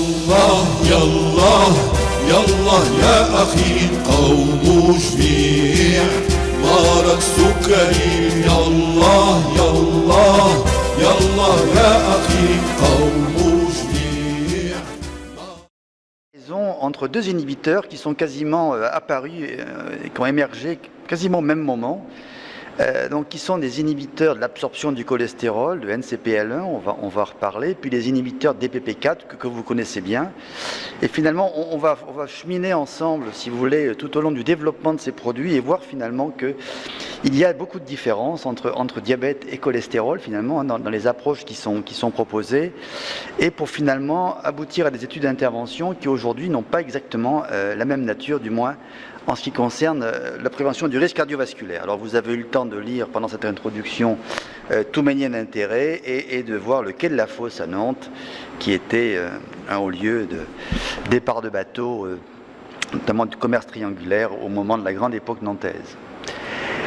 يلا يلا يلا يا أخي قوم شبيع مرض سكري يلا يلا يلا يا أخي قوم شبيع. Entre deux inhibiteurs qui sont quasiment apparus et qui ont émergé quasiment au même moment, donc qui sont des inhibiteurs de l'absorption du cholestérol, de NCPL1, on va reparler, puis les inhibiteurs DPP4 que vous connaissez bien. Et finalement, on va cheminer ensemble, si vous voulez, tout au long du développement de ces produits et voir finalement qu'il y a beaucoup de différences entre diabète et cholestérol, finalement, dans les approches qui sont proposées, et pour finalement aboutir à des études d'intervention qui aujourd'hui n'ont pas exactement la même nature, du moins en ce qui concerne la prévention du risque cardiovasculaire. Alors vous avez eu le temps de lire pendant cette introduction tout manière d'intérêt et de voir le quai de la Fosse à Nantes, qui était un haut lieu de départ de bateaux, notamment du commerce triangulaire au moment de la grande époque nantaise.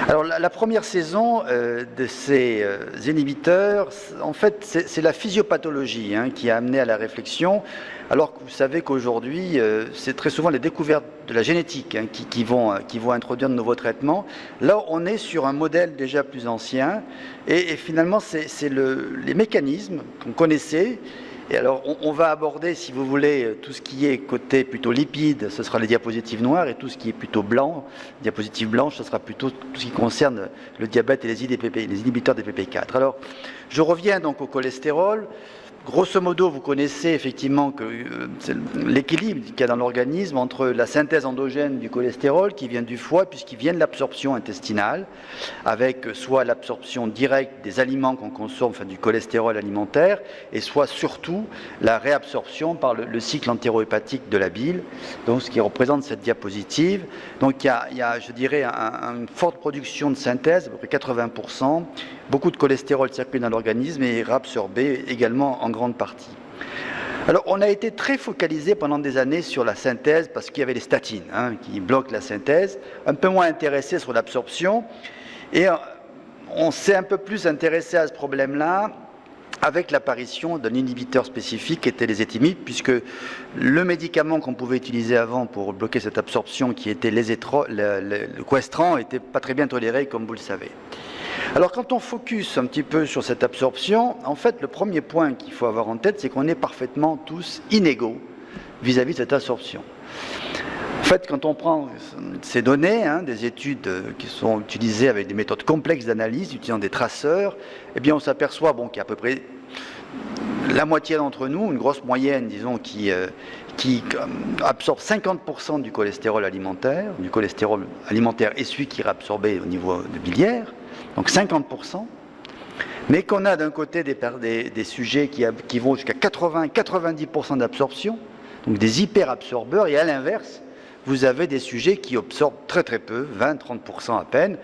Alors la première saison de ces inhibiteurs, en fait, c'est la physiopathologie qui a amené à la réflexion, alors que vous savez qu'aujourd'hui, c'est très souvent les découvertes de la génétique qui vont introduire de nouveaux traitements. Là, on est sur un modèle déjà plus ancien, et finalement, c'est les mécanismes qu'on connaissait. Et alors, on va aborder, si vous voulez, tout ce qui est côté plutôt lipide, ce sera les diapositives noires, et tout ce qui est plutôt blanc, diapositives blanches, ce sera plutôt tout ce qui concerne le diabète et les inhibiteurs DPP4. Alors, je reviens donc au cholestérol. Grosso modo, vous connaissez effectivement que l'équilibre qu'il y a dans l'organisme entre la synthèse endogène du cholestérol qui vient du foie, puisqu'il vient de l'absorption intestinale, avec soit l'absorption directe des aliments qu'on consomme, enfin du cholestérol alimentaire, et soit surtout la réabsorption par le cycle entérohépatique de la bile, donc ce qui représente cette diapositive. Donc il y a je dirais, une forte production de synthèse, à peu près 80%, beaucoup de cholestérol circule dans l'organisme et est réabsorbé également en grande partie. Alors, on a été très focalisé pendant des années sur la synthèse parce qu'il y avait les statines qui bloquent la synthèse, un peu moins intéressé sur l'absorption. Et on s'est un peu plus intéressé à ce problème-là avec l'apparition d'un inhibiteur spécifique qui était les éthymines, puisque le médicament qu'on pouvait utiliser avant pour bloquer cette absorption, qui était le Questran, n'était pas très bien toléré, comme vous le savez. Alors quand on focus un petit peu sur cette absorption, en fait le premier point qu'il faut avoir en tête, c'est qu'on est parfaitement tous inégaux vis-à-vis de cette absorption. En fait, quand on prend ces données, des études qui sont utilisées avec des méthodes complexes d'analyse, utilisant des traceurs, eh bien on s'aperçoit qu'il y a à peu près la moitié d'entre nous, une grosse moyenne, disons, qui absorbe 50% du cholestérol alimentaire et celui qui est réabsorbé au niveau de biliaire, donc 50%, mais qu'on a d'un côté des sujets qui vont jusqu'à 80-90% d'absorption, donc des hyperabsorbeurs, et à l'inverse, vous avez des sujets qui absorbent très très peu, 20-30% à peine,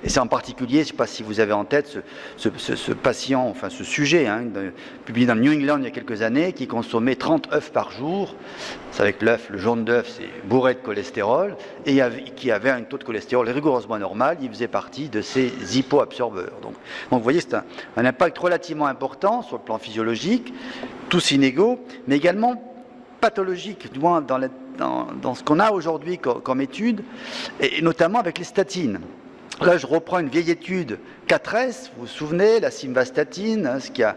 et c'est en particulier, je ne sais pas si vous avez en tête ce patient, enfin ce sujet, publié dans le New England il y a quelques années, qui consommait 30 œufs par jour. C'est avec l'œuf, le jaune d'œuf, c'est bourré de cholestérol, et qui avait un taux de cholestérol rigoureusement normal. Il faisait partie de ces hypoabsorbeurs. Donc vous voyez, c'est un impact relativement important sur le plan physiologique, tous inégaux, mais également pathologique, du moins dans ce qu'on a aujourd'hui comme étude, et notamment avec les statines. Là, je reprends une vieille étude 4S, vous vous souvenez, la simvastatine, ce qui a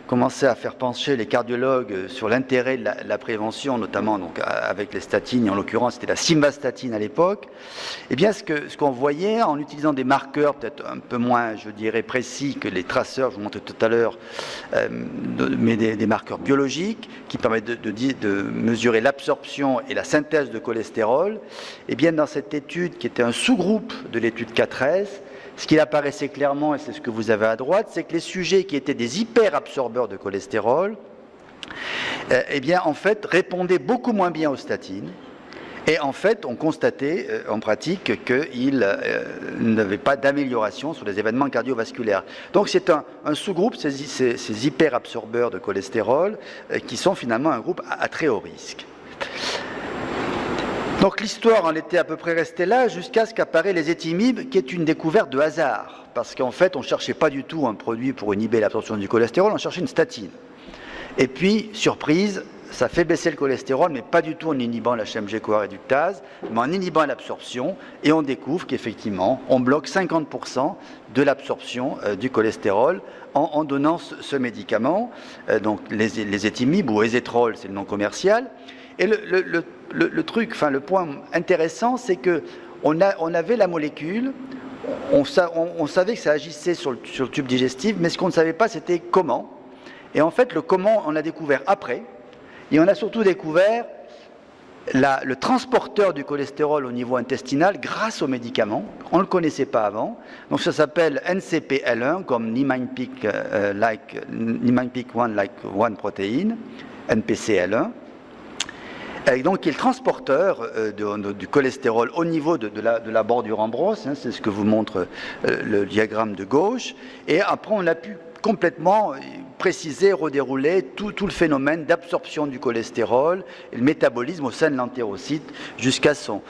commencé à faire pencher les cardiologues sur l'intérêt de la prévention, notamment donc, avec les statines, et en l'occurrence c'était la simvastatine à l'époque. Eh bien, ce qu'on voyait en utilisant des marqueurs peut-être un peu moins, je dirais, précis que les traceurs, je vous montrais tout à l'heure, mais des marqueurs biologiques qui permettent de mesurer l'absorption et la synthèse de cholestérol, eh bien, dans cette étude qui était un sous-groupe de l'étude 4S, ce qui apparaissait clairement, et c'est ce que vous avez à droite, c'est que les sujets qui étaient des hyperabsorbeurs de cholestérol, eh bien, en fait, répondaient beaucoup moins bien aux statines. Et en fait, on constatait en pratique qu'ils n'avaient pas d'amélioration sur les événements cardiovasculaires. Donc c'est un sous-groupe, ces hyperabsorbeurs de cholestérol, qui sont finalement un groupe à très haut risque. Donc l'histoire en était à peu près restée là jusqu'à ce qu'apparaissent les éthymibes, qui est une découverte de hasard. Parce qu'en fait, on ne cherchait pas du tout un produit pour inhiber l'absorption du cholestérol, on cherchait une statine. Et puis, surprise, ça fait baisser le cholestérol, mais pas du tout en inhibant la HMG-CoA réductase, mais en inhibant l'absorption, et on découvre qu'effectivement, on bloque 50% de l'absorption du cholestérol en donnant ce médicament, donc les étimibes ou ésétrol, c'est le nom commercial. Et le truc, enfin le point intéressant, c'est que on avait la molécule, on savait que ça agissait sur le tube digestif, mais ce qu'on ne savait pas, c'était comment. Et en fait, le comment, on l'a découvert après. Et on a surtout découvert le transporteur du cholestérol au niveau intestinal grâce aux médicaments. On ne le connaissait pas avant. Donc ça s'appelle NCPL1, comme Niemann-Pick One Protein, NPCL1. Et donc, qui est le transporteur du cholestérol au niveau de la bordure ambrose, hein, c'est ce que vous montre le diagramme de gauche. Et après, on a pu complètement préciser, redérouler tout le phénomène d'absorption du cholestérol et le métabolisme au sein de l'entérocyte jusqu'à son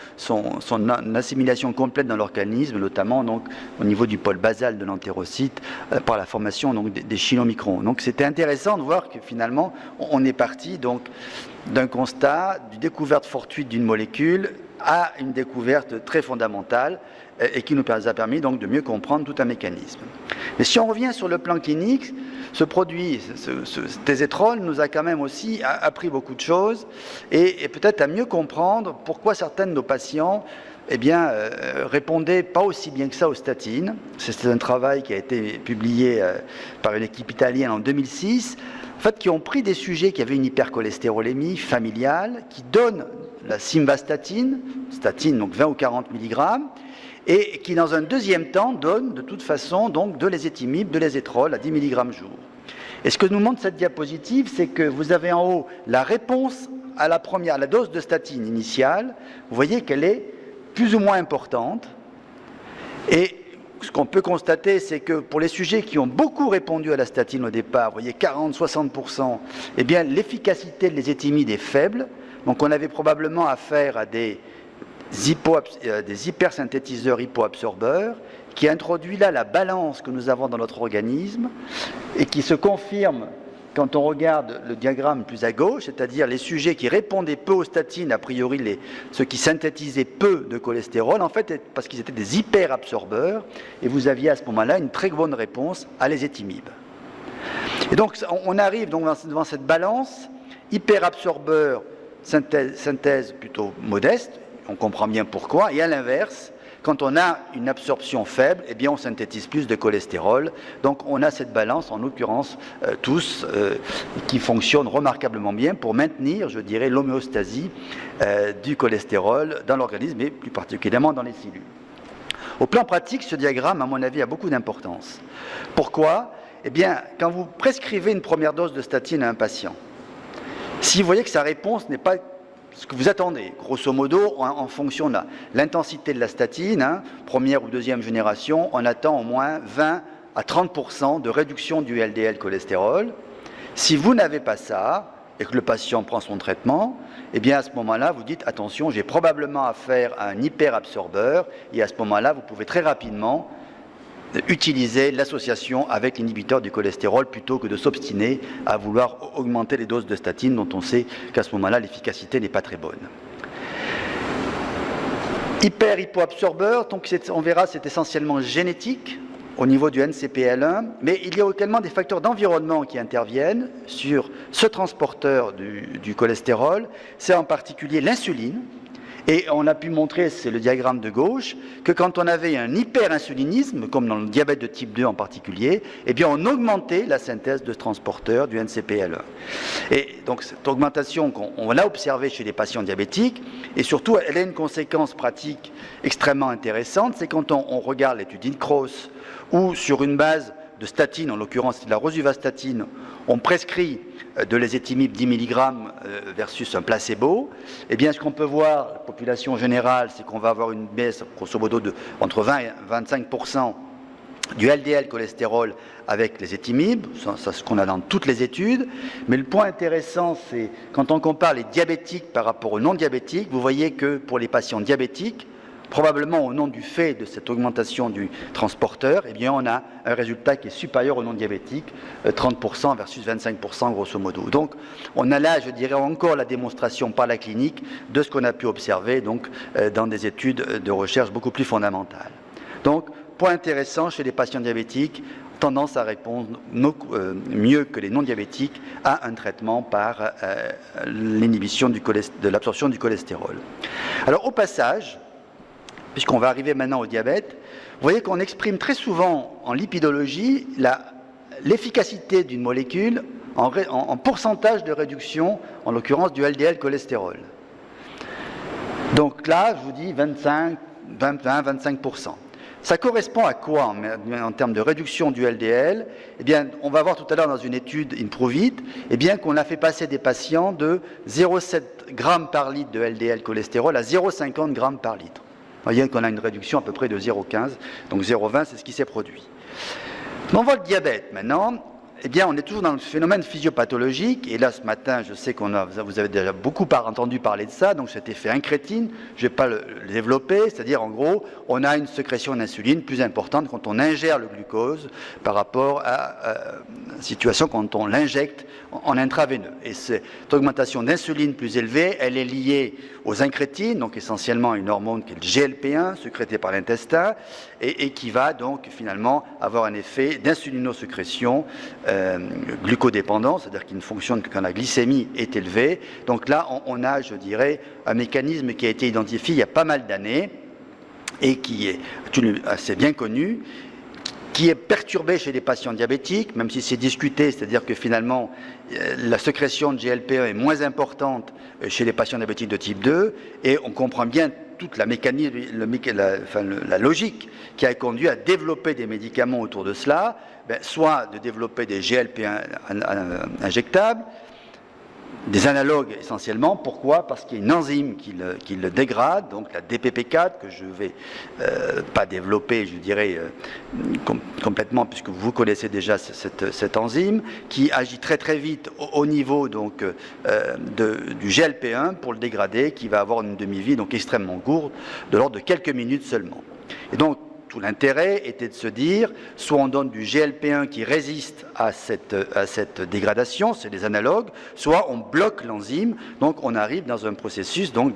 assimilation complète dans l'organisme, notamment donc, au niveau du pôle basal de l'entérocyte par la formation donc, des chylomicrons. Donc c'était intéressant de voir que finalement on est parti donc, d'un constat, d'une découverte fortuite d'une molécule à une découverte très fondamentale et qui nous a permis donc de mieux comprendre tout un mécanisme. Mais si on revient sur le plan clinique, ce produit, cet ésétrol, nous a quand même aussi appris beaucoup de choses et peut-être à mieux comprendre pourquoi certains de nos patients répondaient pas aussi bien que ça aux statines. C'est un travail qui a été publié par une équipe italienne en 2006, en fait, qui ont pris des sujets qui avaient une hypercholestérolémie familiale, qui donnent la simvastatine, donc 20 ou 40 mg, et qui, dans un deuxième temps, donne de toute façon donc, de l'ésétimib, de l'ésétrol à 10 mg jour. Et ce que nous montre cette diapositive, c'est que vous avez en haut la réponse à la dose de statine initiale. Vous voyez qu'elle est plus ou moins importante. Et ce qu'on peut constater, c'est que pour les sujets qui ont beaucoup répondu à la statine au départ, vous voyez 40-60%, eh bien l'efficacité de l'ésétimide est faible. Donc on avait probablement affaire à des hypersynthétiseurs hypoabsorbeurs qui introduit là la balance que nous avons dans notre organisme et qui se confirme quand on regarde le diagramme plus à gauche, c'est-à-dire les sujets qui répondaient peu aux statines, a priori ceux qui synthétisaient peu de cholestérol, en fait parce qu'ils étaient des hyperabsorbeurs, et vous aviez à ce moment-là une très bonne réponse à l'ésétimib. Et donc on arrive donc devant cette balance, hyperabsorbeur, synthèse plutôt modeste, on comprend bien pourquoi, et à l'inverse, quand on a une absorption faible, eh bien on synthétise plus de cholestérol. Donc on a cette balance, en l'occurrence tous, qui fonctionne remarquablement bien pour maintenir, je dirais, l'homéostasie du cholestérol dans l'organisme et plus particulièrement dans les cellules. Au plan pratique, ce diagramme, à mon avis, a beaucoup d'importance. Pourquoi ? Eh bien, quand vous prescrivez une première dose de statine à un patient, si vous voyez que sa réponse n'est pas ce que vous attendez, grosso modo, en fonction de l'intensité de la statine, première ou deuxième génération, on attend au moins 20 à 30% de réduction du LDL cholestérol. Si vous n'avez pas ça, et que le patient prend son traitement, eh bien à ce moment-là, vous dites, attention, j'ai probablement affaire à un hyperabsorbeur, et à ce moment-là, vous pouvez très rapidement utiliser l'association avec l'inhibiteur du cholestérol plutôt que de s'obstiner à vouloir augmenter les doses de statine dont on sait qu'à ce moment-là l'efficacité n'est pas très bonne. Hypoabsorbeur, donc on verra c'est essentiellement génétique au niveau du NCPL1, mais il y a également des facteurs d'environnement qui interviennent sur ce transporteur du cholestérol, c'est en particulier l'insuline. Et on a pu montrer, c'est le diagramme de gauche, que quand on avait un hyperinsulinisme, comme dans le diabète de type 2 en particulier, eh bien on augmentait la synthèse de ce transporteur du NCPL1. Et donc cette augmentation qu'on a observée chez les patients diabétiques, et surtout elle a une conséquence pratique extrêmement intéressante, c'est quand on regarde l'étude INCROSS, où sur une base de statine, en l'occurrence c'est de la rosuvastatine, on prescrit de l'ésétimib 10 mg versus un placebo, eh bien ce qu'on peut voir, la population générale, c'est qu'on va avoir une baisse grosso modo entre 20 et 25% du LDL cholestérol avec l'ésétimib, c'est ce qu'on a dans toutes les études, mais le point intéressant, c'est quand on compare les diabétiques par rapport aux non-diabétiques, vous voyez que pour les patients diabétiques, probablement au nom du fait de cette augmentation du transporteur, eh bien on a un résultat qui est supérieur au non-diabétique, 30% versus 25% grosso modo. Donc on a là, je dirais, encore la démonstration par la clinique de ce qu'on a pu observer donc, dans des études de recherche beaucoup plus fondamentales. Donc, point intéressant chez les patients diabétiques, tendance à répondre mieux que les non-diabétiques à un traitement par l'inhibition de l'absorption du cholestérol. Alors au passage, puisqu'on va arriver maintenant au diabète, vous voyez qu'on exprime très souvent en lipidologie l'efficacité d'une molécule en pourcentage de réduction, en l'occurrence du LDL cholestérol. Donc là, je vous dis 20-25%. Ça correspond à quoi en termes de réduction du LDL? Eh bien, on va voir tout à l'heure dans une étude IMPROVE-IT, eh bien, qu'on a fait passer des patients de 0,7 g par litre de LDL cholestérol à 0,50 g par litre. Vous voyez qu'on a une réduction à peu près de 0,15, donc 0,20, c'est ce qui s'est produit. On voit le diabète maintenant. Eh bien, on est toujours dans le phénomène physiopathologique, et là, ce matin, je sais vous avez déjà beaucoup entendu parler de ça, donc cet effet incrétine, je ne vais pas le développer, c'est-à-dire, en gros, on a une sécrétion d'insuline plus importante quand on ingère le glucose par rapport à la situation quand on l'injecte en intraveineux. Et cette augmentation d'insuline plus élevée, elle est liée aux incrétines, donc essentiellement une hormone qui est le GLP-1, sécrétée par l'intestin, et qui va donc finalement avoir un effet d'insulinosécrétion glucodépendant, c'est-à-dire qu'il ne fonctionne que quand la glycémie est élevée. Donc là, on a, je dirais, un mécanisme qui a été identifié il y a pas mal d'années et qui est assez bien connu, qui est perturbé chez les patients diabétiques, même si c'est discuté, c'est-à-dire que finalement, la sécrétion de GLP-1 est moins importante chez les patients diabétiques de type 2, et on comprend bien toute la logique qui a conduit à développer des médicaments autour de cela, soit de développer des GLP-1 injectables, des analogues essentiellement. Pourquoi? Parce qu'il y a une enzyme qui le dégrade, donc la DPP4, que je ne vais pas développer, je dirais, complètement, puisque vous connaissez déjà cette enzyme, qui agit très très vite au niveau donc, du GLP-1 pour le dégrader, qui va avoir une demi-vie donc extrêmement courte, de l'ordre de quelques minutes seulement. Et donc, tout l'intérêt était de se dire, soit on donne du GLP-1 qui résiste à cette dégradation, c'est des analogues, soit on bloque l'enzyme, donc on arrive dans un processus donc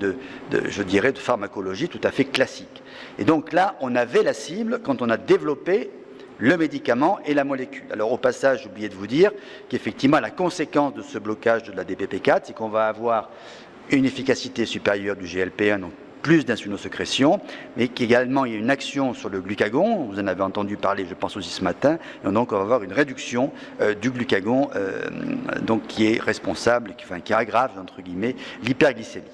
je dirais, de pharmacologie tout à fait classique. Et donc là, on avait la cible quand on a développé le médicament et la molécule. Alors au passage, j'ai oublié de vous dire qu'effectivement, la conséquence de ce blocage de la DPP4, c'est qu'on va avoir une efficacité supérieure du GLP-1, donc plus d'insulinosécrétion, mais qu'également il y a une action sur le glucagon, vous en avez entendu parler je pense aussi ce matin, et donc on va avoir une réduction du glucagon donc qui est responsable, qui aggrave entre guillemets l'hyperglycémie.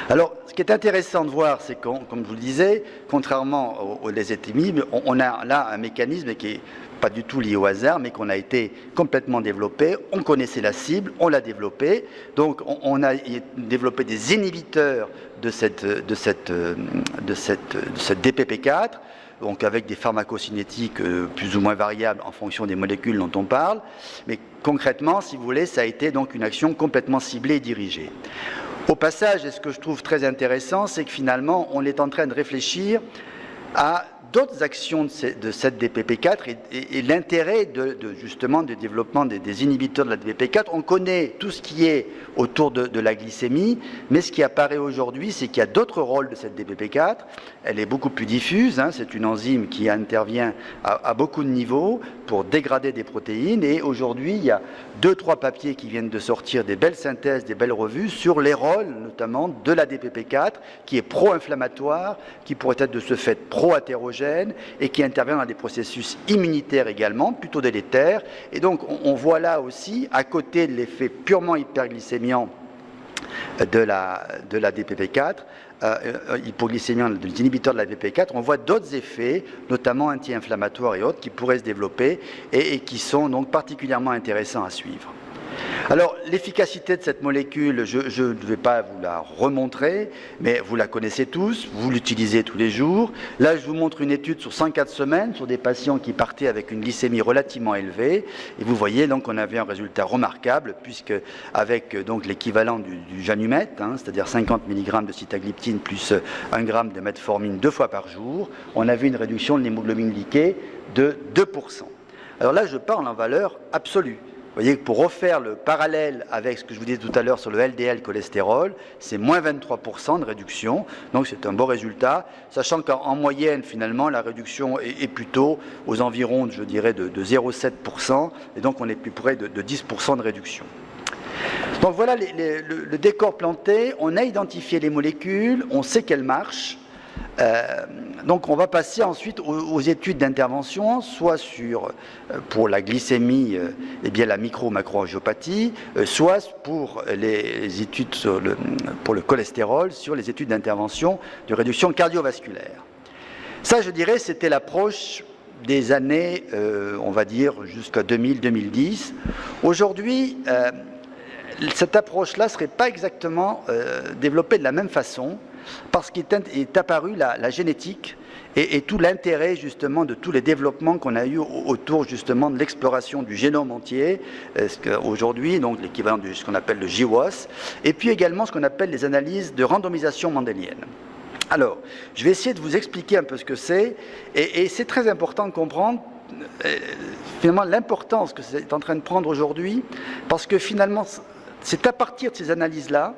Alors, ce qui est intéressant de voir, c'est que, comme je vous le disais, contrairement aux ezetimibe, on a là un mécanisme qui est pas du tout lié au hasard, mais qu'on a été complètement développé. On connaissait la cible, on l'a développé. Donc, on a développé des inhibiteurs de cette DPP4, donc avec des pharmacocinétiques plus ou moins variables en fonction des molécules dont on parle. Mais concrètement, si vous voulez, ça a été donc une action complètement ciblée et dirigée. Au passage, et ce que je trouve très intéressant, c'est que finalement, on est en train de réfléchir à d'autres actions de cette DPP4 et l'intérêt justement du développement des inhibiteurs de la DPP4. On connaît tout ce qui est autour de la glycémie, mais ce qui apparaît aujourd'hui, c'est qu'il y a d'autres rôles de cette DPP4. Elle est beaucoup plus diffuse, c'est une enzyme qui intervient à beaucoup de niveaux pour dégrader des protéines, et aujourd'hui, il y a 2-3 papiers qui viennent de sortir, des belles synthèses, des belles revues sur les rôles notamment de la DPP4, qui est pro-inflammatoire, qui pourrait être de ce fait pro-athérogène, et qui intervient dans des processus immunitaires également, plutôt délétères. Et donc on voit là aussi, à côté de l'effet purement hyperglycémiant de la DPP4, hypoglycémiant des inhibiteurs de la DPP4, on voit d'autres effets, notamment anti-inflammatoires et autres, qui pourraient se développer et qui sont donc particulièrement intéressants à suivre. Alors, l'efficacité de cette molécule, je ne vais pas vous la remontrer, mais vous la connaissez tous, vous l'utilisez tous les jours. Là, je vous montre une étude sur 104 semaines sur des patients qui partaient avec une glycémie relativement élevée. Et vous voyez, donc, on avait un résultat remarquable, puisque avec donc, l'équivalent du Janumet, c'est-à-dire 50 mg de sitagliptine plus 1 g de metformine 2 fois par jour, on avait une réduction de l'hémoglobine glyquée de 2%. Alors là, je parle en valeur absolue. Vous voyez que pour refaire le parallèle avec ce que je vous disais tout à l'heure sur le LDL cholestérol, c'est moins 23% de réduction, donc c'est un beau résultat, sachant qu'en moyenne, finalement, la réduction est plutôt aux environs, je dirais, de 0,7%, et donc on est plus près de 10% de réduction. Donc voilà le décor planté, on a identifié les molécules, on sait qu'elles marchent. Donc on va passer ensuite aux études d'intervention, soit pour la glycémie, la micro-macroangiopathie, soit pour les études pour le cholestérol, sur les études d'intervention de réduction cardiovasculaire. Ça, je dirais, c'était l'approche des années, on va dire, jusqu'à 2000-2010. Aujourd'hui, cette approche-là ne serait pas exactement développée de la même façon, parce qu'il est apparu la génétique et tout l'intérêt justement de tous les développements qu'on a eu autour justement de l'exploration du génome entier, aujourd'hui donc l'équivalent de ce qu'on appelle le GWAS, et puis également ce qu'on appelle les analyses de randomisation mendélienne. Alors, je vais essayer de vous expliquer un peu ce que c'est, et c'est très important de comprendre finalement l'importance que c'est en train de prendre aujourd'hui, parce que finalement c'est à partir de ces analyses-là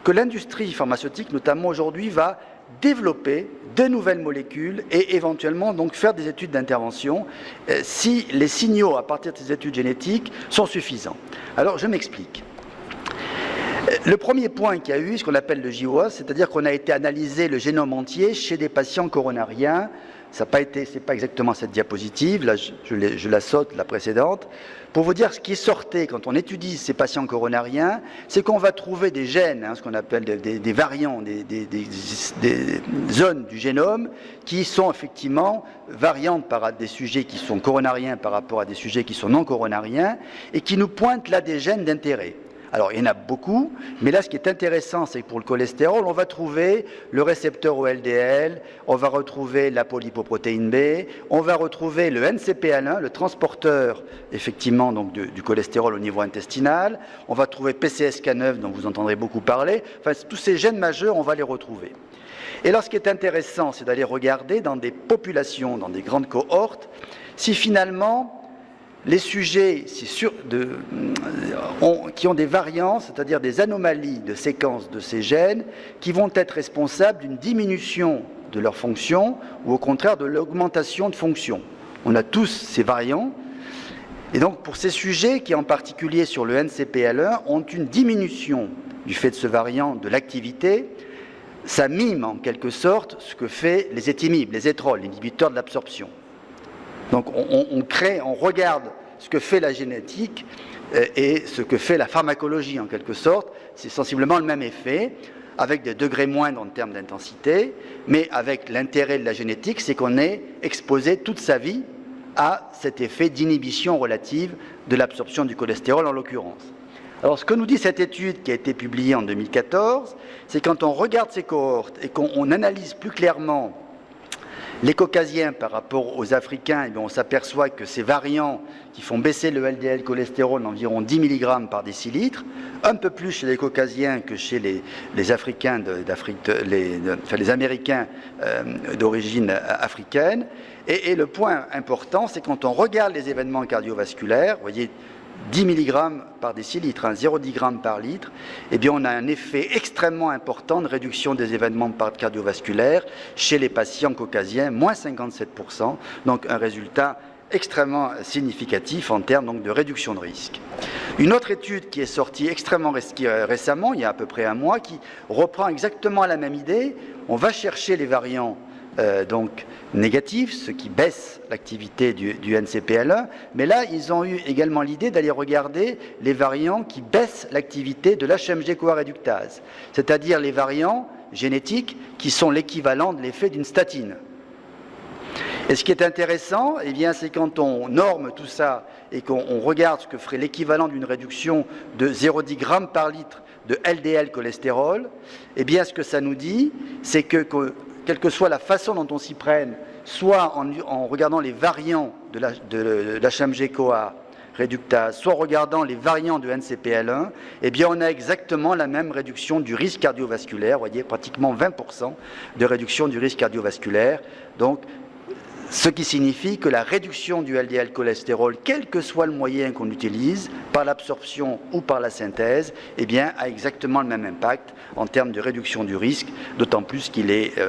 que l'industrie pharmaceutique, notamment aujourd'hui, va développer de nouvelles molécules et éventuellement donc faire des études d'intervention si les signaux à partir de ces études génétiques sont suffisants. Alors, je m'explique. Le premier point qu'il y a eu, ce qu'on appelle le GWAS, c'est-à-dire qu'on a été analyser le génome entier chez des patients coronariens. C'est pas exactement cette diapositive, là je la saute, la précédente, pour vous dire ce qui sortait quand on étudie ces patients coronariens, c'est qu'on va trouver des gènes, ce qu'on appelle des variants, des zones du génome qui sont effectivement variantes par des sujets qui sont coronariens par rapport à des sujets qui sont non coronariens et qui nous pointent là des gènes d'intérêt. Alors, il y en a beaucoup, mais là, ce qui est intéressant, c'est que pour le cholestérol, on va trouver le récepteur au LDL, on va retrouver la polylipoprotéine B, on va retrouver le NCPL1, le transporteur, effectivement, donc du cholestérol au niveau intestinal, on va trouver PCSK9, dont vous entendrez beaucoup parler. Enfin, tous ces gènes majeurs, on va les retrouver. Et là, ce qui est intéressant, c'est d'aller regarder dans des populations, dans des grandes cohortes, si finalement les sujets qui ont des variants, c'est-à-dire des anomalies de séquence de ces gènes, qui vont être responsables d'une diminution de leur fonction ou au contraire de l'augmentation de fonction. On a tous ces variants. Et donc pour ces sujets qui en particulier sur le NCPL1 ont une diminution du fait de ce variant de l'activité, ça mime en quelque sorte ce que fait les étimibes, les étrols, l'inhibiteur de l'absorption. Donc on regarde ce que fait la génétique et ce que fait la pharmacologie en quelque sorte. C'est sensiblement le même effet, avec des degrés moindres en termes d'intensité, mais avec l'intérêt de la génétique, c'est qu'on est exposé toute sa vie à cet effet d'inhibition relative de l'absorption du cholestérol en l'occurrence. Alors ce que nous dit cette étude qui a été publiée en 2014, c'est quand on regarde ces cohortes et qu'on analyse plus clairement les Caucasiens par rapport aux Africains, on s'aperçoit que ces variants qui font baisser le LDL cholestérol d'environ 10 mg par décilitre, un peu plus chez les Caucasiens que chez les Africains les Américains d'origine africaine. Et le point important, c'est quand on regarde les événements cardiovasculaires, vous voyez, 10 mg par décilitre, 0,10 g par litre, eh bien on a un effet extrêmement important de réduction des événements cardiovasculaires chez les patients caucasiens, moins 57%, donc un résultat extrêmement significatif en termes donc, de réduction de risque. Une autre étude qui est sortie extrêmement récemment, il y a à peu près un mois, qui reprend exactement la même idée. On va chercher les variants donc négatifs, ce qui baisse l'activité du NCPL1, mais là ils ont eu également l'idée d'aller regarder les variants qui baissent l'activité de l'HMG-CoA réductase, c'est-à-dire les variants génétiques qui sont l'équivalent de l'effet d'une statine. Et ce qui est intéressant, eh bien, c'est quand on norme tout ça et qu'on regarde ce que ferait l'équivalent d'une réduction de 0,10 g par litre de LDL cholestérol, eh bien, ce que ça nous dit, c'est que quelle que soit la façon dont on s'y prenne, soit en regardant les variants de l'HMG-CoA réductase, soit en regardant les variants de NCPL1, eh bien on a exactement la même réduction du risque cardiovasculaire, vous voyez, pratiquement 20% de réduction du risque cardiovasculaire. Donc, ce qui signifie que la réduction du LDL cholestérol, quel que soit le moyen qu'on utilise, par l'absorption ou par la synthèse, eh bien, a exactement le même impact en termes de réduction du risque, d'autant plus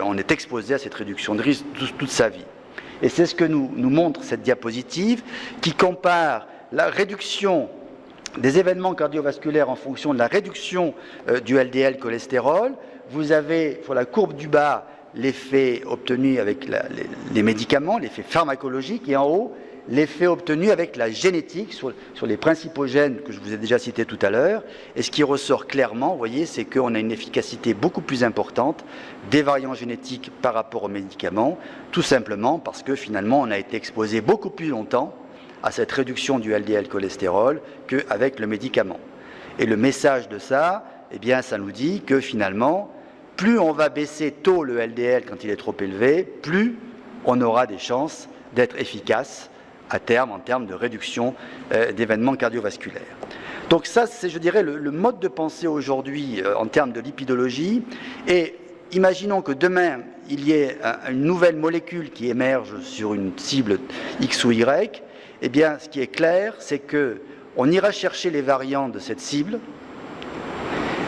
on est exposé à cette réduction de risque toute sa vie. Et c'est ce que nous montre cette diapositive qui compare la réduction des événements cardiovasculaires en fonction de la réduction du LDL cholestérol. Vous avez, sur la courbe du bas, l'effet obtenu avec les médicaments, l'effet pharmacologique, et en haut, l'effet obtenu avec la génétique sur les principaux gènes que je vous ai déjà cités tout à l'heure. Et ce qui ressort clairement, vous voyez, c'est qu'on a une efficacité beaucoup plus importante des variants génétiques par rapport aux médicaments, tout simplement parce que finalement, on a été exposé beaucoup plus longtemps à cette réduction du LDL cholestérol qu'avec le médicament. Et le message de ça, eh bien, ça nous dit que finalement, plus on va baisser tôt le LDL quand il est trop élevé, plus on aura des chances d'être efficace à terme en termes de réduction d'événements cardiovasculaires. Donc ça, c'est, je dirais, le mode de pensée aujourd'hui en termes de lipidologie. Et imaginons que demain, il y ait une nouvelle molécule qui émerge sur une cible X ou Y. Eh bien, ce qui est clair, c'est qu'on ira chercher les variants de cette cible.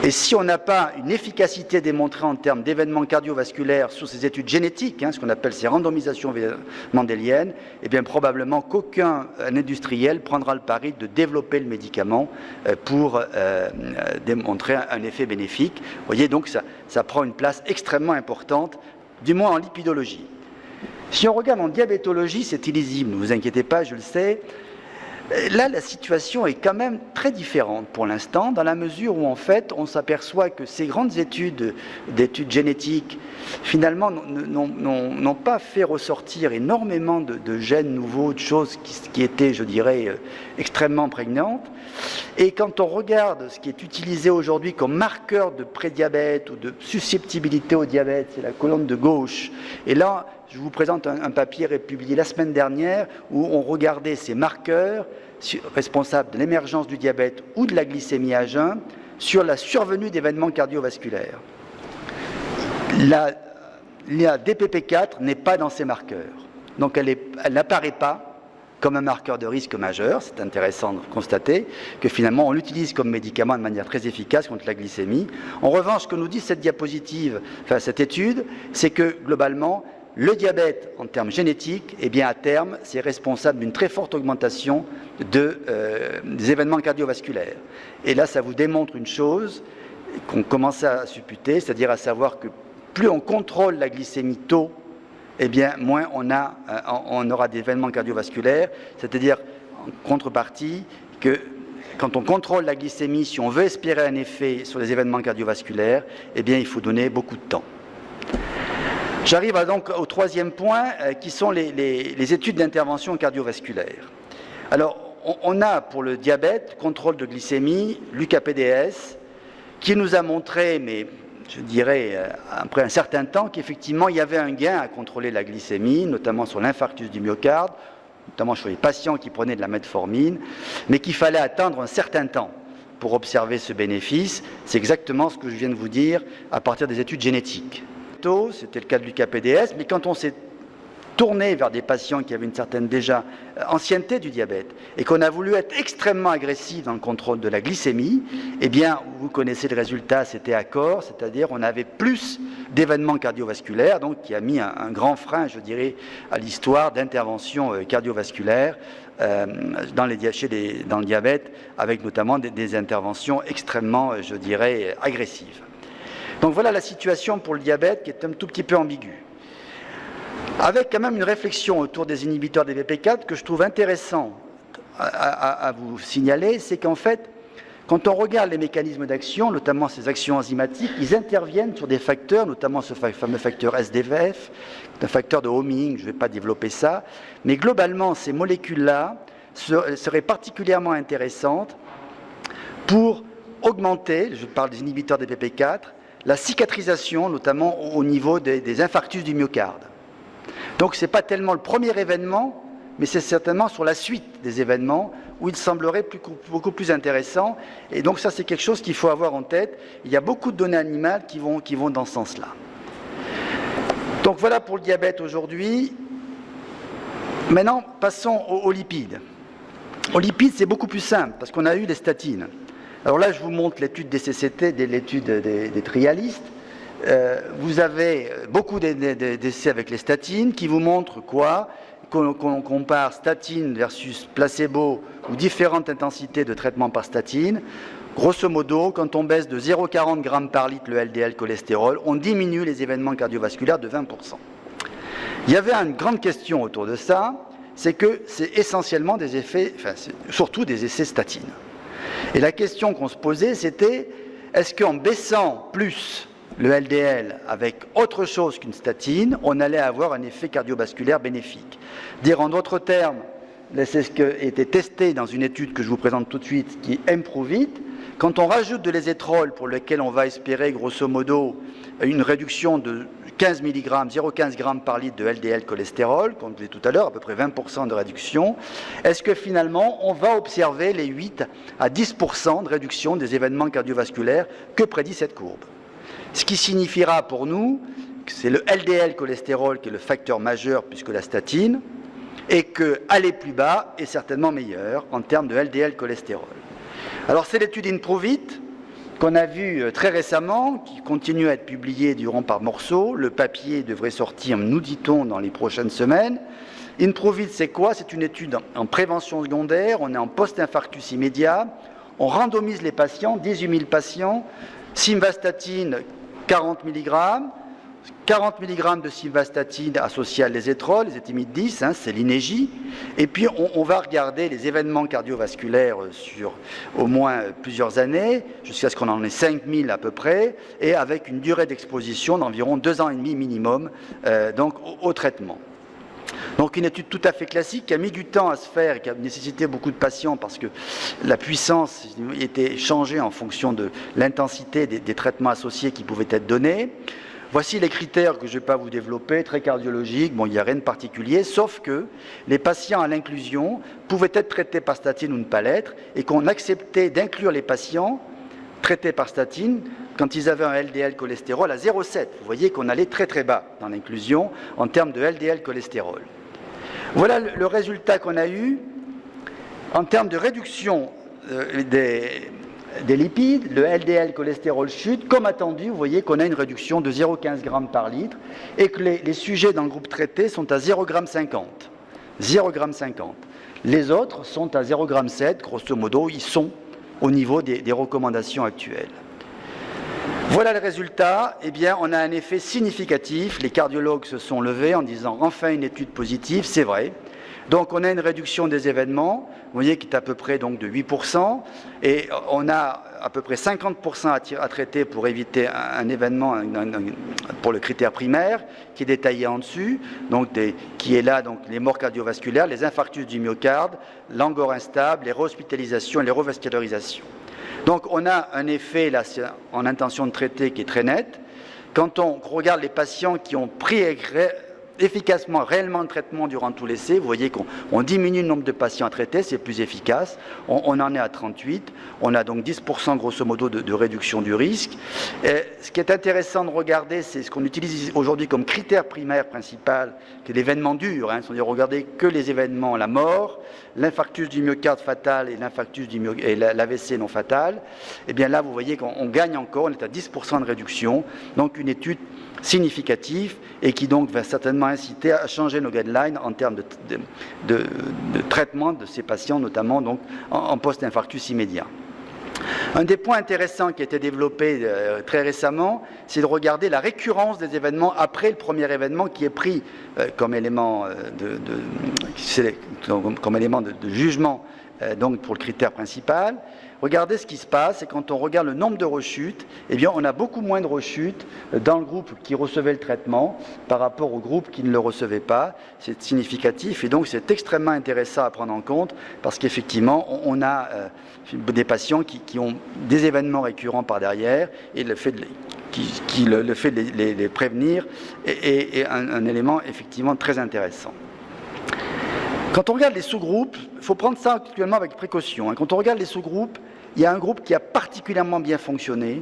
Et si on n'a pas une efficacité démontrée en termes d'événements cardiovasculaires sur ces études génétiques, ce qu'on appelle ces randomisations mendéliennes, eh bien probablement qu'aucun industriel prendra le pari de développer le médicament pour démontrer un effet bénéfique. Vous voyez, donc ça prend une place extrêmement importante, du moins en lipidologie. Si on regarde en diabétologie, c'est illisible, ne vous inquiétez pas, je le sais. Là, la situation est quand même très différente pour l'instant, dans la mesure où, en fait, on s'aperçoit que ces grandes études génétiques, finalement, n'ont pas fait ressortir énormément de gènes nouveaux, de choses qui étaient, je dirais, extrêmement prégnantes. Et quand on regarde ce qui est utilisé aujourd'hui comme marqueur de prédiabète ou de susceptibilité au diabète, c'est la colonne de gauche. Et là, je vous présente un papier publié la semaine dernière où on regardait ces marqueurs responsables de l'émergence du diabète ou de la glycémie à jeun sur la survenue d'événements cardiovasculaires. La DPP4 n'est pas dans ces marqueurs. Donc elle n'apparaît pas comme un marqueur de risque majeur. C'est intéressant de constater que finalement on l'utilise comme médicament de manière très efficace contre la glycémie. En revanche, ce que nous dit cette diapositive, cette étude, c'est que globalement, le diabète, en termes génétiques, eh bien à terme, c'est responsable d'une très forte augmentation des événements cardiovasculaires. Et là, ça vous démontre une chose qu'on commence à supputer, c'est-à-dire à savoir que plus on contrôle la glycémie tôt, eh bien moins on aura d'événements cardiovasculaires, c'est-à-dire en contrepartie que quand on contrôle la glycémie, si on veut espérer un effet sur les événements cardiovasculaires, eh bien il faut donner beaucoup de temps. J'arrive donc au troisième point, qui sont les études d'intervention cardiovasculaire. Alors, on a pour le diabète, contrôle de glycémie, l'UKPDS, qui nous a montré, mais je dirais après un certain temps, qu'effectivement il y avait un gain à contrôler la glycémie, notamment sur l'infarctus du myocarde, notamment sur les patients qui prenaient de la metformine, mais qu'il fallait attendre un certain temps pour observer ce bénéfice. C'est exactement ce que je viens de vous dire à partir des études génétiques. C'était le cas de l'UKPDS, mais quand on s'est tourné vers des patients qui avaient une certaine déjà ancienneté du diabète et qu'on a voulu être extrêmement agressif dans le contrôle de la glycémie, eh bien, vous connaissez le résultat, c'était accord, c'est-à-dire on avait plus d'événements cardiovasculaires, donc qui a mis un grand frein, je dirais, à l'histoire d'intervention cardiovasculaire dans le diabète, avec notamment des interventions extrêmement, je dirais, agressives. Donc voilà la situation pour le diabète qui est un tout petit peu ambiguë. Avec quand même une réflexion autour des inhibiteurs des BP4 que je trouve intéressant à vous signaler, c'est qu'en fait, Quand on regarde les mécanismes d'action, notamment ces actions enzymatiques, ils interviennent sur des facteurs, notamment ce fameux facteur SDVF, un facteur de homing, je ne vais pas développer ça, mais globalement, ces molécules-là seraient particulièrement intéressantes pour augmenter, je parle des inhibiteurs des PP4, la cicatrisation, notamment au niveau des infarctus du myocarde. Donc ce n'est pas tellement le premier événement, mais c'est certainement sur la suite des événements où il semblerait beaucoup plus intéressant. Et donc ça, c'est quelque chose qu'il faut avoir en tête. Il y a beaucoup de données animales qui vont dans ce sens-là. Donc voilà pour le diabète aujourd'hui. Maintenant, passons aux lipides. Aux lipides, c'est beaucoup plus simple, parce qu'on a eu les statines. Alors là, je vous montre l'étude des CCT, l'étude des trialistes. Vous avez beaucoup d'essais avec les statines qui vous montrent quoi ? Qu'on compare statine versus placebo ou différentes intensités de traitement par statine. Grosso modo, quand on baisse de 0,40 g par litre le LDL cholestérol, on diminue les événements cardiovasculaires de 20%. Il y avait une grande question autour de ça, c'est que c'est essentiellement des effets, surtout des essais statines. Et la question qu'on se posait, c'était, est-ce qu'en baissant plus le LDL avec autre chose qu'une statine, on allait avoir un effet cardiovasculaire bénéfique. Dire en d'autres termes, c'est ce qui a été testé dans une étude que je vous présente tout de suite, qui est Improve-It. Quand on rajoute de l'ésétrol, pour lequel on va espérer grosso modo une réduction de 15 mg, 0,15 g par litre de LDL cholestérol, comme je l'ai dit tout à l'heure, à peu près 20% de réduction, est-ce que finalement on va observer les 8 à 10% de réduction des événements cardiovasculaires que prédit cette courbe ? Ce qui signifiera pour nous que c'est le LDL cholestérol qui est le facteur majeur puisque la statine, et qu'aller plus bas est certainement meilleur en termes de LDL cholestérol. Alors c'est l'étude Improve-It qu'on a vue très récemment, qui continue à être publiée par morceaux. Le papier devrait sortir, nous dit-on, dans les prochaines semaines. Improve-It, c'est quoi ? C'est une étude en prévention secondaire, on est en post-infarctus immédiat, on randomise les patients, 18 000 patients, simvastatine 40 mg, 40 mg de simvastatine associé à l'ésétrol, les étimides 10, c'est l'INEGI, et puis on va regarder les événements cardiovasculaires sur au moins plusieurs années, jusqu'à ce qu'on en ait 5000 à peu près, et avec une durée d'exposition d'environ 2 ans et demi minimum donc au traitement. Donc une étude tout à fait classique qui a mis du temps à se faire et qui a nécessité beaucoup de patience parce que la puissance était changée en fonction de l'intensité des traitements associés qui pouvaient être donnés. Voici les critères que je ne vais pas vous développer, très cardiologiques, il n'y a rien de particulier, sauf que les patients à l'inclusion pouvaient être traités par statine ou ne pas l'être, et qu'on acceptait d'inclure les patients traités par statine quand ils avaient un LDL cholestérol à 0,7. Vous voyez qu'on allait très très bas dans l'inclusion en termes de LDL cholestérol. Voilà le résultat qu'on a eu en termes de réduction des lipides. Le LDL cholestérol chute, comme attendu, vous voyez qu'on a une réduction de 0,15 g par litre et que les sujets dans le groupe traité sont à 0,50 g. 0,50 g. Les autres sont à 0,7 g, grosso modo, ils sont au niveau des recommandations actuelles. Voilà le résultat. Eh bien, on a un effet significatif. Les cardiologues se sont levés en disant « enfin une étude positive », c'est vrai. Donc on a une réduction des événements, vous voyez, qui est à peu près donc, de 8%, et on a à peu près 50% à traiter pour éviter un événement pour le critère primaire, qui est détaillé en dessus, donc qui est là donc, les morts cardiovasculaires, les infarctus du myocarde, l'angor instable, les réhospitalisations et les revascularisations. Donc on a un effet là, en intention de traiter qui est très net. Quand on regarde les patients qui ont pris efficacement, réellement le traitement durant tout l'essai, vous voyez qu'on diminue le nombre de patients à traiter, c'est plus efficace. On en est à 38. On a donc 10% grosso modo de réduction du risque. Et ce qui est intéressant de regarder, c'est ce qu'on utilise aujourd'hui comme critère primaire principal, qui est l'événement dur. C'est-à-dire regarder que les événements, la mort, l'infarctus du myocarde fatal et l'infarctus et l'AVC non fatal. Et bien là, vous voyez qu'on gagne encore, on est à 10% de réduction. Donc une étude significative et qui donc va certainement inciter à changer nos guidelines en termes de traitement de ces patients, notamment donc en post-infarctus immédiat. Un des points intéressants qui a été développé très récemment, c'est de regarder la récurrence des événements après le premier événement qui est pris comme élément de jugement donc pour le critère principal. regardez ce qui se passe, et quand on regarde le nombre de rechutes, eh bien, on a beaucoup moins de rechutes dans le groupe qui recevait le traitement par rapport au groupe qui ne le recevait pas. C'est significatif, et donc c'est extrêmement intéressant à prendre en compte, parce qu'effectivement, on a des patients qui ont des événements récurrents par derrière, et le fait de les prévenir est un élément effectivement très intéressant. Quand on regarde les sous-groupes, il faut prendre ça actuellement avec précaution. Quand on regarde les sous-groupes, il y a un groupe qui a particulièrement bien fonctionné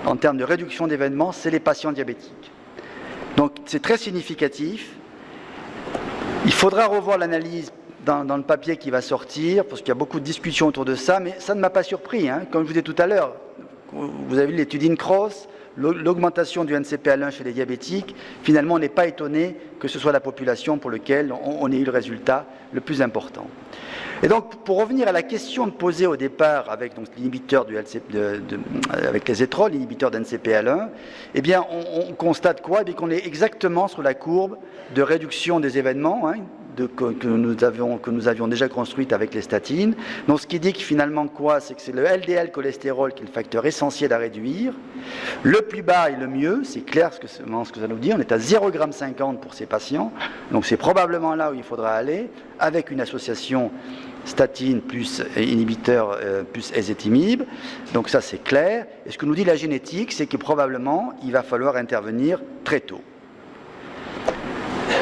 en termes de réduction d'événements, c'est les patients diabétiques. Donc c'est très significatif. Il faudra revoir l'analyse dans le papier qui va sortir, parce qu'il y a beaucoup de discussions autour de ça, mais ça ne m'a pas surpris. Comme je vous disais tout à l'heure, vous avez vu l'étude INCROSS, l'augmentation du NCP-AL1 chez les diabétiques, finalement on n'est pas étonné que ce soit la population pour laquelle on ait eu le résultat le plus important. Et donc pour revenir à la question posée au départ avec l'inhibiteur avec les étrols, l'inhibiteur d'NCP-AL1, eh bien on constate quoi? Eh bien qu'on est exactement sur la courbe de réduction des événements, que nous avions déjà construite avec les statines. Donc ce qui dit que finalement quoi? C'est que c'est le LDL cholestérol qui est le facteur essentiel à réduire. Le plus bas est le mieux, c'est clair ce que ça nous dit. On est à 0,50 g pour ces patients. Donc c'est probablement là où il faudra aller, avec une association statine plus inhibiteur plus ezetimibe. Donc ça c'est clair. Et ce que nous dit la génétique, c'est que probablement il va falloir intervenir très tôt.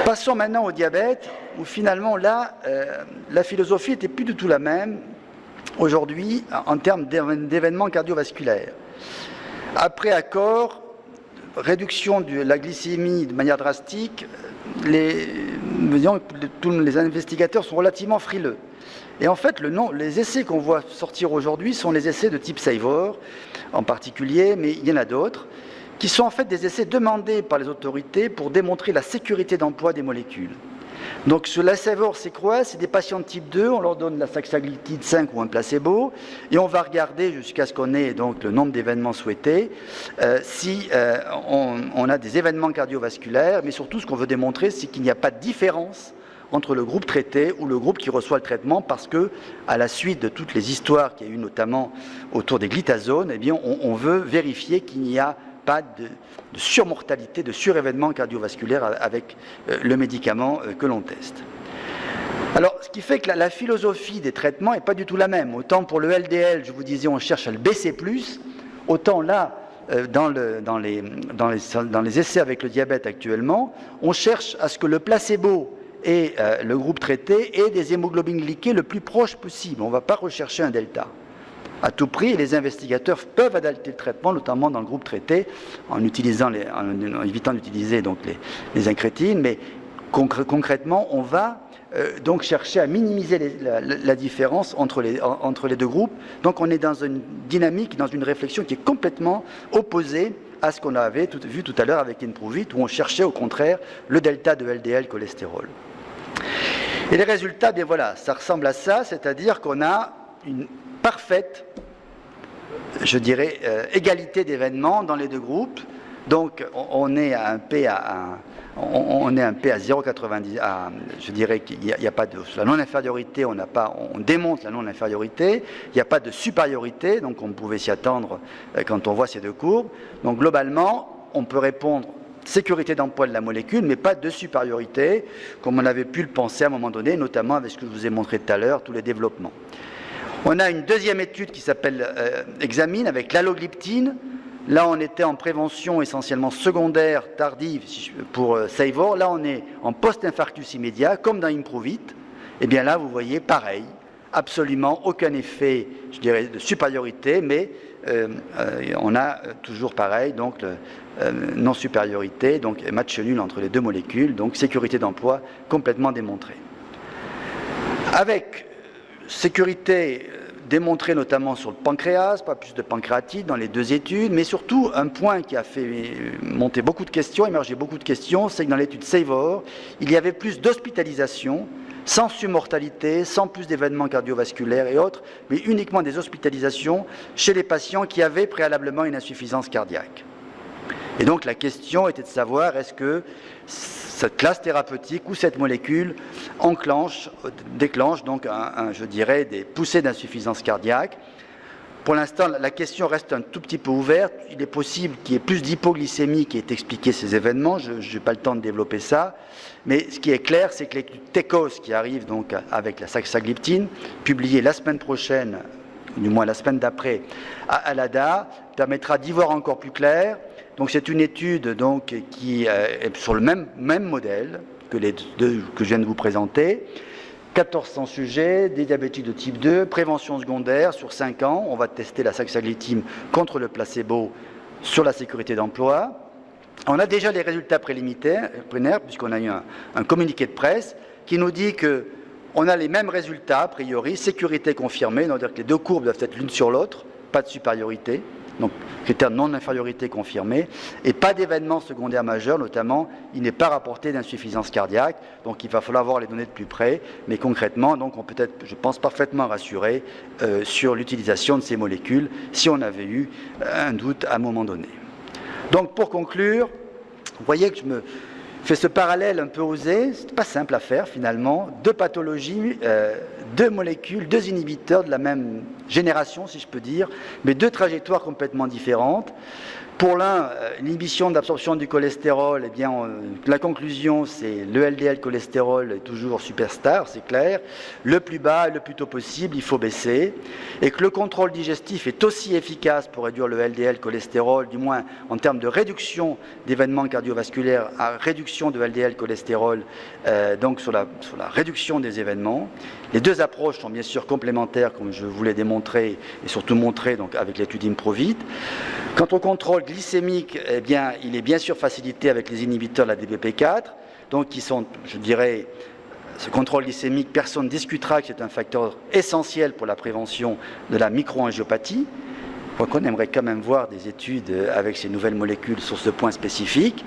Passons maintenant au diabète, où finalement là, la philosophie n'était plus du tout la même aujourd'hui en termes d'événements cardiovasculaires. Après accord, réduction de la glycémie de manière drastique, tous les investigateurs sont relativement frileux. Et en fait, les essais qu'on voit sortir aujourd'hui sont les essais de type SAVOR en particulier, mais il y en a d'autres, qui sont en fait des essais demandés par les autorités pour démontrer la sécurité d'emploi des molécules. Donc sur la SAVOR, c'est quoi? C'est des patients de type 2, on leur donne la saxaglutide 5 ou un placebo, et on va regarder jusqu'à ce qu'on ait donc le nombre d'événements souhaités, si on a des événements cardiovasculaires, mais surtout ce qu'on veut démontrer, c'est qu'il n'y a pas de différence entre le groupe traité ou le groupe qui reçoit le traitement, parce que, à la suite de toutes les histoires qu'il y a eu notamment autour des glitazones, eh bien, on veut vérifier qu'il n'y a pas de surmortalité, de surévénement cardiovasculaire avec le médicament que l'on teste. Alors, ce qui fait que la philosophie des traitements n'est pas du tout la même. Autant pour le LDL, je vous disais, on cherche à le baisser plus, autant là, dans les essais avec le diabète actuellement, on cherche à ce que le placebo et le groupe traité aient des hémoglobines glyquées le plus proche possible. On ne va pas rechercher un delta. À tout prix, les investigateurs peuvent adapter le traitement, notamment dans le groupe traité, en évitant d'utiliser donc les incrétines, mais concrètement, on va donc chercher à minimiser la différence entre les deux groupes. Donc on est dans une dynamique, dans une réflexion qui est complètement opposée à ce qu'on avait vu tout à l'heure avec Improvit, où on cherchait au contraire le delta de LDL cholestérol. Et les résultats, bien voilà, ça ressemble à ça, c'est-à-dire qu'on a une parfaite, je dirais, égalité d'événements dans les deux groupes. Donc on est à un P à 0,90. Je dirais qu'il n'y a pas de la non-infériorité, on démontre la non-infériorité, il n'y a pas de supériorité, donc on pouvait s'y attendre quand on voit ces deux courbes. Donc globalement, on peut répondre sécurité d'emploi de la molécule, mais pas de supériorité, comme on avait pu le penser à un moment donné, notamment avec ce que je vous ai montré tout à l'heure, tous les développements. On a une deuxième étude qui s'appelle Examine avec l'allogliptine. Là, on était en prévention essentiellement secondaire, tardive pour SAVOR. Là, on est en post-infarctus immédiat, comme dans Improvit. Et bien là, vous voyez, pareil, absolument aucun effet, je dirais, de supériorité, mais on a toujours pareil, donc non-supériorité, donc match nul entre les deux molécules, donc sécurité d'emploi complètement démontrée. Avec sécurité démontrée notamment sur le pancréas, pas plus de pancréatite dans les deux études, mais surtout un point qui a fait monter beaucoup de questions, émerger beaucoup de questions, c'est que dans l'étude SAVOR, il y avait plus d'hospitalisations, sans surmortalité, sans plus d'événements cardiovasculaires et autres, mais uniquement des hospitalisations chez les patients qui avaient préalablement une insuffisance cardiaque. Et donc la question était de savoir est-ce que cette classe thérapeutique ou cette molécule déclenche donc je dirais des poussées d'insuffisance cardiaque. Pour l'instant, la question reste un tout petit peu ouverte. Il est possible qu'il y ait plus d'hypoglycémie qui ait expliqué ces événements. Je n'ai pas le temps de développer ça. Mais ce qui est clair, c'est que l'étude TECOS qui arrive donc avec la saxagliptine, publiée la semaine prochaine, du moins la semaine d'après, à l'ADA, permettra d'y voir encore plus clair. Donc c'est une étude donc, qui est sur le même modèle que les deux que je viens de vous présenter. 1400 sujets, des diabétiques de type 2, prévention secondaire sur 5 ans. On va tester la saxagliptine contre le placebo sur la sécurité d'emploi. On a déjà les résultats préliminaires, puisqu'on a eu un communiqué de presse qui nous dit qu'on a les mêmes résultats, a priori, sécurité confirmée, c'est-à-dire que les deux courbes doivent être l'une sur l'autre, pas de supériorité, donc critère de non-infériorité confirmé, et pas d'événements secondaires majeurs, notamment, il n'est pas rapporté d'insuffisance cardiaque, donc il va falloir voir les données de plus près, mais concrètement, donc on peut être, je pense, parfaitement rassuré sur l'utilisation de ces molécules, si on avait eu un doute à un moment donné. Donc pour conclure, vous voyez que je me fais ce parallèle un peu osé, c'est pas simple à faire finalement, deux pathologies, deux molécules, deux inhibiteurs de la même génération si je peux dire, mais deux trajectoires complètement différentes. Pour l'un, l'inhibition d'absorption du cholestérol, eh bien, la conclusion, c'est le LDL cholestérol est toujours superstar, c'est clair. Le plus bas, le plus tôt possible, il faut baisser. Et que le contrôle digestif est aussi efficace pour réduire le LDL cholestérol, du moins en termes de réduction d'événements cardiovasculaires, à réduction de LDL cholestérol, donc sur la réduction des événements. Les deux approches sont bien sûr complémentaires, comme je vous l'ai démontré et surtout montré donc, avec l'étude IMPROVIT. Quant au contrôle glycémique, eh bien, il est bien sûr facilité avec les inhibiteurs de la DPP4, donc qui sont, je dirais, ce contrôle glycémique, personne ne discutera que c'est un facteur essentiel pour la prévention de la microangiopathie. Donc on aimerait quand même voir des études avec ces nouvelles molécules sur ce point spécifique.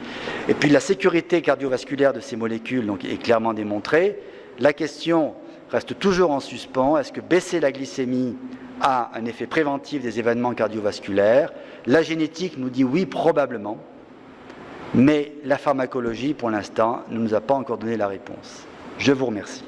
Et puis la sécurité cardiovasculaire de ces molécules donc, est clairement démontrée. La question reste toujours en suspens. Est-ce que baisser la glycémie a un effet préventif des événements cardiovasculaires? La génétique nous dit oui, probablement, mais la pharmacologie, pour l'instant, ne nous a pas encore donné la réponse. Je vous remercie.